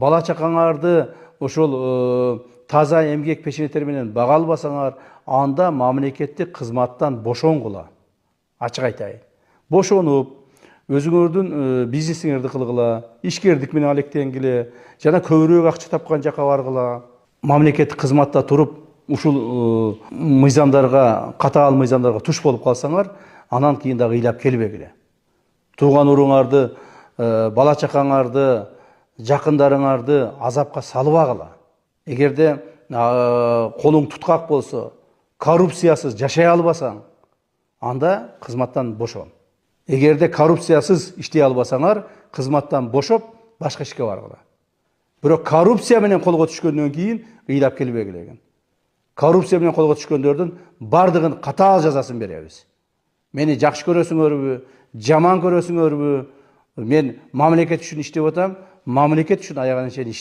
бала чакаңарды ошол таза эмгек пешенеттер менен бага албасаңар, анда мамлекеттик кызматтан бошонгула. Ачык айтайын. Бошонуп, өзүңөрдүн бизнесиңерди кылгыла, ишкердик менен алектенгиле, жана көбүрөөк акча тапкан жака баргыла. Мамлекеттик кызматта туруп, ушул мыйзамдарга, катаал мыйзамдарга туш болуп калсаңар, анан кийин дагы ыйлап келбегиле. Тууган уруңарды, бала чакаңарды, жакындарыңарды азапка салбагыла. Эгерде колуң туткак болсо, коррупциясыз жашай албасаң, анда кызматтан бошон. Эгерде коррупциясыз иштей албасаңар, кызматтан бошоп, башка ишке баргыла. Бирок коррупция менен колго түшкөндөн кийин ыйлап келбегиле экен. Коррупция менен колго түшкөндөрдүн бардыгын катаал жазасын беребиз. Мени жакшы көрөсүңөрбү, жаман көрөсүңөрбү? Мен мамлекет үчүн иштеп атам, мамлекет үчүн аягына чейин иштейм.